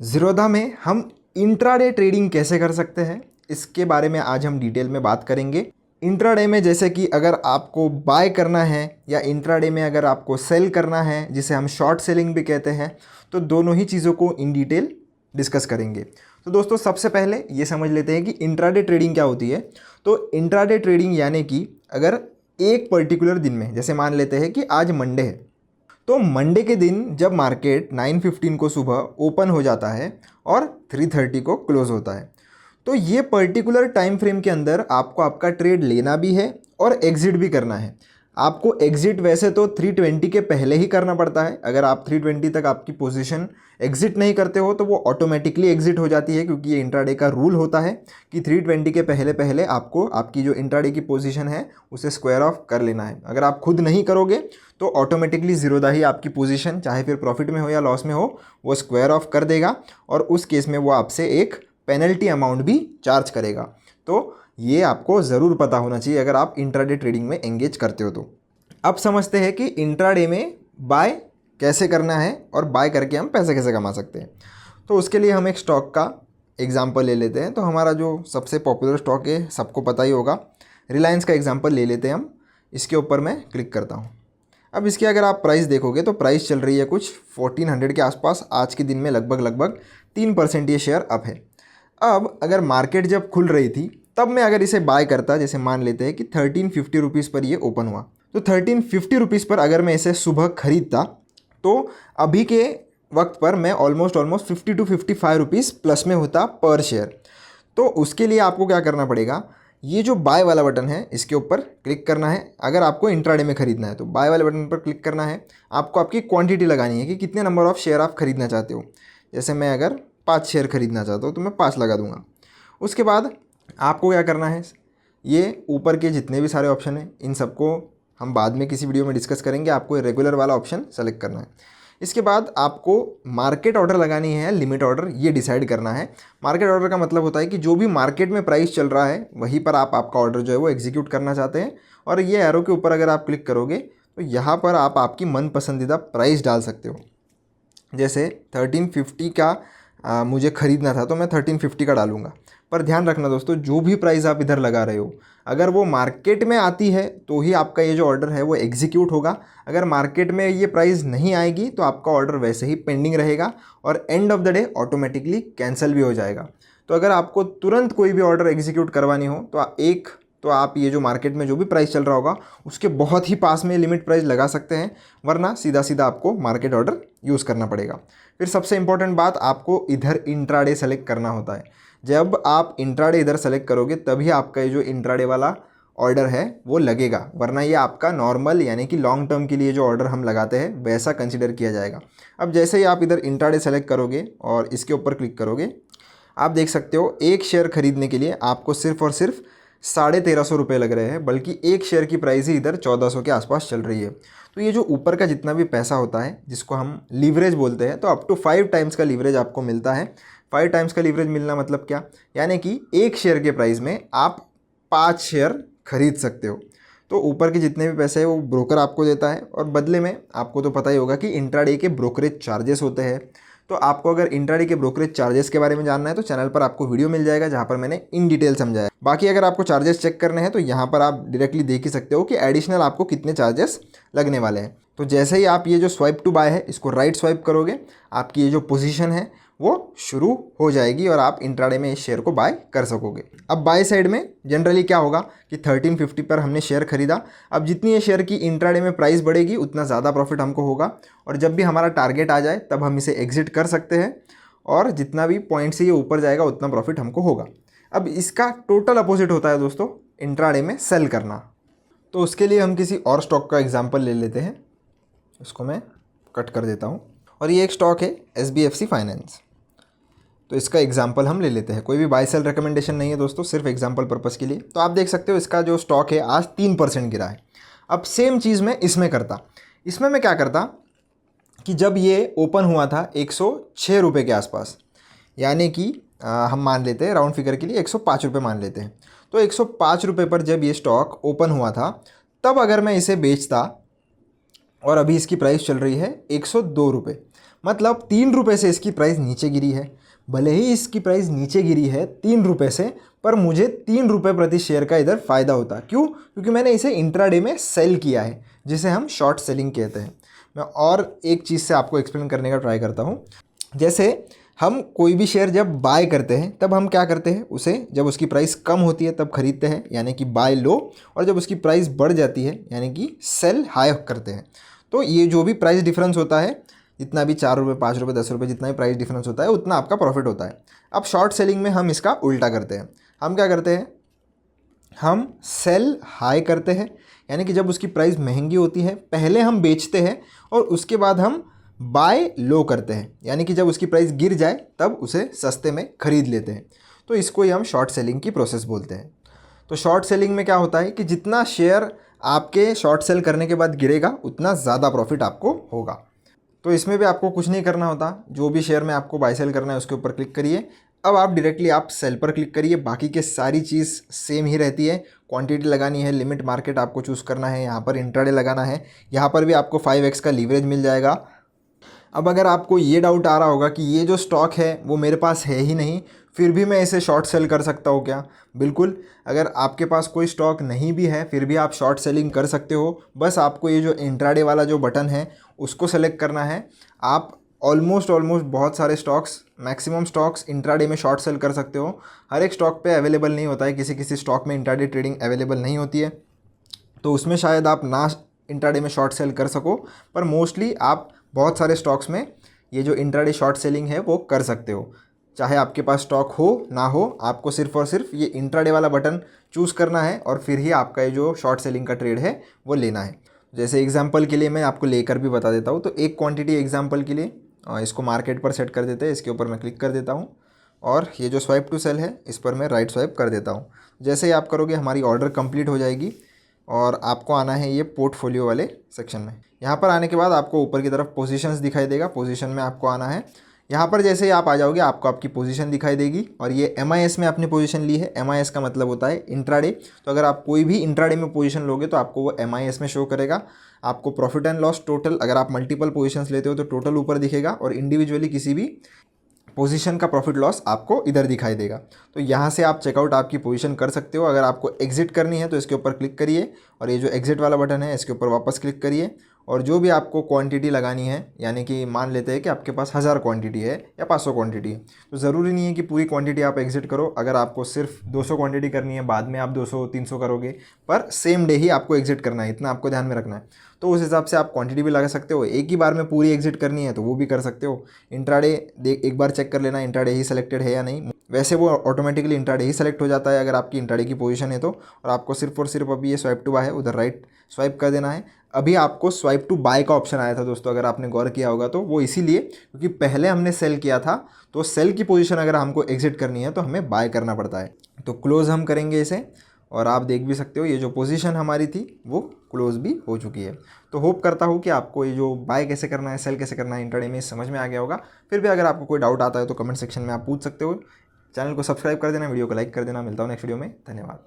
ज़ीरोधा में हम intraday trading कैसे कर सकते हैं, इसके बारे में आज हम डिटेल में बात करेंगे। इंट्राडे में जैसे कि अगर आपको बाय करना है या इंट्राडे में अगर आपको सेल करना है, जिसे हम शॉर्ट सेलिंग भी कहते हैं, तो दोनों ही चीज़ों को इन डिटेल डिस्कस करेंगे। तो दोस्तों सबसे पहले ये समझ लेते हैं कि इंट्राडे ट्रेडिंग क्या होती है। तो इंट्राडे ट्रेडिंग यानी कि अगर एक पर्टिकुलर दिन में, जैसे मान लेते हैं कि आज मंडे है, तो मंडे के दिन जब मार्केट 9:15 को सुबह ओपन हो जाता है और 3:30 को क्लोज़ होता है, तो ये पर्टिकुलर टाइम फ्रेम के अंदर आपको आपका ट्रेड लेना भी है और एग्ज़िट भी करना है। आपको एग्ज़िट वैसे तो 3:20 के पहले ही करना पड़ता है। अगर आप 3:20 तक आपकी पोजीशन एग्ज़िट नहीं करते हो तो वो ऑटोमेटिकली एग्ज़िट हो जाती है, क्योंकि ये इंट्राडे का रूल होता है कि 3:20 के पहले पहले आपको आपकी जो इंट्राडे की पोजीशन है उसे स्क्वायर ऑफ कर लेना है। अगर आप खुद नहीं करोगे तो ऑटोमेटिकली ज़ीरोधा ही आपकी पोजीशन, चाहे फिर प्रॉफिट में हो या लॉस में हो, वो स्क्वायर ऑफ कर देगा और उस केस में वो आपसे एक पेनल्टी अमाउंट भी चार्ज करेगा। तो ये आपको ज़रूर पता होना चाहिए अगर आप इंट्राडे ट्रेडिंग में एंगेज करते हो। तो अब समझते हैं कि इंट्राडे में बाय कैसे करना है और बाय करके हम पैसे कैसे कमा सकते हैं। तो उसके लिए हम एक स्टॉक का एग्जांपल ले लेते हैं। तो हमारा जो सबसे पॉपुलर स्टॉक है, सबको पता ही होगा, रिलायंस का एग्जांपल ले लेते हैं हम। इसके ऊपर मैं क्लिक करता हूँ। अब इसकी अगर आप प्राइस देखोगे तो प्राइस चल रही है कुछ 1400 के आसपास। आज के दिन में लगभग 3% ये शेयर अप है। अब अगर मार्केट जब खुल रही थी तब मैं अगर इसे बाय करता, जैसे मान लेते हैं कि 1350 रुपीज़ पर ये ओपन हुआ, तो 1350 रुपीज़ पर अगर मैं इसे सुबह खरीदता तो अभी के वक्त पर मैं ऑलमोस्ट 50 to 55 रुपीज़ प्लस में होता पर शेयर। तो उसके लिए आपको क्या करना पड़ेगा, ये जो बाय वाला बटन है इसके ऊपर क्लिक करना है। अगर आपको इंट्राडे में खरीदना है तो बाय वाले बटन पर क्लिक करना है। आपको आपकी क्वांटिटी लगानी है कि कितने नंबर ऑफ़ शेयर आप खरीदना चाहते हो। जैसे मैं अगर 5 शेयर खरीदना चाहता हूँ तो मैं 5 लगा दूंगा। उसके बाद आपको क्या करना है, ये ऊपर के जितने भी सारे ऑप्शन हैं इन सबको हम बाद में किसी वीडियो में डिस्कस करेंगे। आपको रेगुलर वाला ऑप्शन सेलेक्ट करना है। इसके बाद आपको मार्केट ऑर्डर लगानी है, लिमिट ऑर्डर, ये डिसाइड करना है। मार्केट ऑर्डर का मतलब होता है कि जो भी मार्केट में प्राइस चल रहा है वहीं पर आप आपका ऑर्डर जो है वो एग्जीक्यूट करना चाहते हैं। और ये एरो के ऊपर अगर आप क्लिक करोगे तो यहाँ पर आप आपकी मन पसंदीदा प्राइस डाल सकते हो। जैसे 1350 का मुझे ख़रीदना था तो मैं 1350 का डालूंगा। पर ध्यान रखना दोस्तों, जो भी प्राइस आप इधर लगा रहे हो अगर वो मार्केट में आती है तो ही आपका ये जो ऑर्डर है वो एग्जीक्यूट होगा। अगर मार्केट में ये प्राइस नहीं आएगी तो आपका ऑर्डर वैसे ही पेंडिंग रहेगा और end of the day automatically cancel भी हो जाएगा। तो अगर आपको तुरंत कोई भी ऑर्डर एग्जीक्यूट करवानी हो तो आप ये जो मार्केट में जो भी प्राइस चल रहा होगा उसके बहुत ही पास में लिमिट प्राइस लगा सकते हैं, वरना सीधा सीधा आपको मार्केट ऑर्डर यूज़ करना पड़ेगा। फिर सबसे इंपॉर्टेंट बात, आपको इधर इंट्राडे सेलेक्ट करना होता है। जब आप इंट्राडे इधर सेलेक्ट करोगे तभी आपका ये जो इंट्राडे वाला ऑर्डर है वो लगेगा, वरना ये आपका नॉर्मल यानी कि लॉन्ग टर्म के लिए जो ऑर्डर हम लगाते हैं वैसा कंसिडर किया जाएगा। अब जैसे ही आप इधर इंट्राडे सेलेक्ट करोगे और इसके ऊपर क्लिक करोगे, आप देख सकते हो एक शेयर खरीदने के लिए आपको सिर्फ और सिर्फ 1350 रुपये लग रहे हैं, बल्कि एक शेयर की प्राइस ही इधर 1400 के आसपास चल रही है। तो ये जो ऊपर का जितना भी पैसा होता है जिसको हम लीवरेज बोलते हैं, तो अप टू 5 टाइम्स का लीवरेज आपको मिलता है। 5 टाइम्स का लीवरेज मिलना मतलब क्या, यानी कि एक शेयर के प्राइस में आप 5 शेयर खरीद सकते हो। तो ऊपर के जितने भी पैसे हैं वो ब्रोकर आपको देता है और बदले में आपको तो पता ही होगा कि इंट्राडे के ब्रोकरेज चार्जेस होते हैं। तो आपको अगर इंट्राडे के ब्रोकरेज चार्जेस के बारे में जानना है तो चैनल पर आपको वीडियो मिल जाएगा जहां पर मैंने इन डिटेल समझाया। बाकी अगर आपको चार्जेस चेक करने हैं तो यहाँ पर आप डायरेक्टली देख ही सकते हो कि एडिशनल आपको कितने चार्जेस लगने वाले हैं। तो जैसे ही आप ये जो स्वाइप टू बाय है इसको राइट स्वाइप करोगे, आपकी ये जो पोजीशन है वो शुरू हो जाएगी और आप इंट्राडे में इस शेयर को बाय कर सकोगे। अब बाय साइड में जनरली क्या होगा कि 1350 पर हमने शेयर खरीदा। अब जितनी ये शेयर की इंट्राडे में प्राइस बढ़ेगी उतना ज़्यादा प्रॉफिट हमको होगा और जब भी हमारा टारगेट आ जाए तब हम इसे एग्जिट कर सकते हैं और जितना भी पॉइंट से ये ऊपर जाएगा उतना प्रॉफिट हमको होगा। अब इसका टोटल अपोजिट होता है दोस्तों इंट्राडे में सेल करना। तो उसके लिए हम किसी और स्टॉक का एग्जांपल ले लेते हैं। इसको मैं कट कर देता हूँ और ये एक स्टॉक है SBFC फाइनेंस। तो इसका एग्जांपल हम ले लेते हैं। कोई भी बाय सेल रिकमेंडेशन नहीं है दोस्तों, सिर्फ एग्जांपल पर्पस के लिए। तो आप देख सकते हो इसका जो स्टॉक है आज 3% गिरा है। अब सेम चीज़ मैं इसमें करता। इसमें मैं क्या करता कि जब ये ओपन हुआ था 106 रुपये के आसपास, यानी कि हम मान लेते हैं राउंड फिगर के लिए 105 रुपये मान लेते हैं। तो 105 रुपये पर जब ये स्टॉक ओपन हुआ था तब अगर मैं इसे बेचता और अभी इसकी प्राइस चल रही है 102 रुपये, मतलब 3 रुपये से इसकी प्राइस नीचे गिरी है। भले ही इसकी प्राइस नीचे गिरी है 3 रुपये से, पर मुझे 3 रुपये प्रति शेयर का इधर फ़ायदा होता। क्यों? क्योंकि मैंने इसे इंट्राडे में सेल किया है, जिसे हम शॉर्ट सेलिंग कहते हैं। मैं और एक चीज़ से आपको एक्सप्लेन करने का ट्राई करता हूँ। जैसे हम कोई भी शेयर जब बाय करते हैं तब हम क्या करते हैं, उसे जब उसकी प्राइस कम होती है तब खरीदते हैं, यानी कि बाय लो, और जब उसकी प्राइस बढ़ जाती है यानी कि सेल हाई करते हैं। तो ये जो भी प्राइस डिफरेंस होता है, जितना भी 4 रुपये 5 रुपये 10 रुपये जितना भी प्राइस डिफरेंस होता है उतना आपका प्रॉफिट होता है। अब शॉर्ट सेलिंग में हम इसका उल्टा करते हैं। हम क्या करते हैं, हम सेल हाई करते हैं, यानी कि जब उसकी प्राइस महंगी होती है पहले हम बेचते हैं और उसके बाद हम बाय लो करते हैं, यानी कि जब उसकी प्राइस गिर जाए तब उसे सस्ते में खरीद लेते हैं। तो इसको ही हम शॉर्ट सेलिंग की प्रोसेस बोलते हैं। तो शॉर्ट सेलिंग में क्या होता है कि जितना शेयर आपके शॉर्ट सेल करने के बाद गिरेगा उतना ज़्यादा प्रॉफिट आपको होगा। तो इसमें भी आपको कुछ नहीं करना होता, जो भी शेयर में आपको बाय सेल करना है उसके ऊपर क्लिक करिए। अब आप डायरेक्टली आप सेल पर क्लिक करिए, बाकी के सारी चीज़ सेम ही रहती है। क्वांटिटी लगानी है, लिमिट मार्केट आपको चूज़ करना है, यहाँ पर इंट्राडे लगाना है, यहाँ पर भी आपको 5x का लीवरेज मिल जाएगा। अब अगर आपको ये डाउट आ रहा होगा कि ये जो स्टॉक है वो मेरे पास है ही नहीं, फिर भी मैं इसे शॉर्ट सेल कर सकता हूँ क्या? बिल्कुल, अगर आपके पास कोई स्टॉक नहीं भी है फिर भी आप शॉर्ट सेलिंग कर सकते हो। बस आपको ये जो इंट्राडे वाला जो बटन है उसको सेलेक्ट करना है। आप ऑलमोस्ट बहुत सारे स्टॉक्स, मैक्सिमम स्टॉक्स इंट्राडे में शॉर्ट सेल कर सकते हो। हर एक स्टॉक पे अवेलेबल नहीं होता है, किसी किसी स्टॉक में इंट्राडे ट्रेडिंग अवेलेबल नहीं होती है, तो उसमें शायद आप ना इंट्राडे में शॉर्ट सेल कर सको, पर मोस्टली आप बहुत सारे स्टॉक्स में ये जो इंट्राडे शॉर्ट सेलिंग है वो कर सकते हो। चाहे आपके पास स्टॉक हो ना हो, आपको सिर्फ और सिर्फ ये इंट्राडे वाला बटन चूज़ करना है और फिर ही आपका ये जो शॉर्ट सेलिंग का ट्रेड है वो लेना है। जैसे एग्जांपल के लिए मैं आपको लेकर भी बता देता हूँ। तो एक क्वांटिटी एग्जांपल के लिए इसको मार्केट पर सेट कर देते हैं। इसके ऊपर मैं क्लिक कर देता हूँ और ये जो स्वाइप टू सेल है इस पर मैं राइट स्वाइप कर देता हूँ। जैसे ही आप करोगे हमारी ऑर्डर कंप्लीट हो जाएगी और आपको आना है ये पोर्टफोलियो वाले सेक्शन में। यहाँ पर आने के बाद आपको ऊपर की तरफ पोजीशंस दिखाई देगा, पोजीशन में आपको आना है। यहाँ पर जैसे ही आप आ जाओगे आपको आपकी पोजीशन दिखाई देगी और ये MIS में आपने पोजीशन ली है। MIS का मतलब होता है इंट्राडे। तो अगर आप कोई भी इंट्राडे में पोजीशन लोगे तो आपको वो MIS में शो करेगा। आपको प्रॉफिट एंड लॉस टोटल, अगर आप मल्टीपल पोजीशंस लेते हो तो टोटल ऊपर दिखेगा और इंडिविजुअली किसी भी पोजीशन का प्रॉफिट लॉस आपको इधर दिखाई देगा। तो यहाँ से आप चेकआउट आपकी पोजीशन कर सकते हो। अगर आपको एग्जिट करनी है तो इसके ऊपर क्लिक करिए और ये जो एग्जिट वाला बटन है इसके ऊपर वापस क्लिक करिए और जो भी आपको क्वांटिटी लगानी है, यानी कि मान लेते हैं कि आपके पास 1000 क्वांटिटी है या 500 क्वांटिटी है, तो ज़रूरी नहीं है कि पूरी क्वांटिटी आप एग्जिट करो। अगर आपको सिर्फ 200 क्वांटिटी करनी है, बाद में आप 200-300 करोगे, पर सेम डे ही आपको एग्जिट करना है, इतना आपको ध्यान में रखना है। तो उस हिसाब से आप क्वांटिटी भी लगा सकते हो। एक ही बार में पूरी एग्जिट करनी है तो वो भी कर सकते हो। इंट्राडे एक बार चेक कर लेना इंट्राडे ही सेलेक्टेड है या नहीं। वैसे वो ऑटोमेटिकली इंट्राडे ही सेलेक्ट हो जाता है अगर आपकी इंट्राडे की पोजीशन है तो। और आपको सिर्फ और सिर्फ अभी ये स्वाइप टू बाय है, उधर राइट स्वाइप कर देना है। अभी आपको स्वाइप टू बाय का ऑप्शन आया था दोस्तों, अगर आपने गौर किया होगा तो वो इसीलिए क्योंकि पहले हमने सेल किया था, तो सेल की पोजीशन अगर हमको एग्जिट करनी है तो हमें बाय करना पड़ता है। तो क्लोज़ हम करेंगे इसे और आप देख भी सकते हो ये जो पोजीशन हमारी थी वो क्लोज़ भी हो चुकी है। तो होप करता हूँ कि आपको ये जो बाय कैसे करना है, सेल कैसे करना है इंट्राडे में समझ में आ गया होगा। फिर भी अगर आपको कोई डाउट आता है तो कमेंट सेक्शन में आप पूछ सकते हो। चैनल को सब्सक्राइब कर देना, वीडियो को लाइक कर देना। मिलता हूँ नेक्स्ट वीडियो में, धन्यवाद।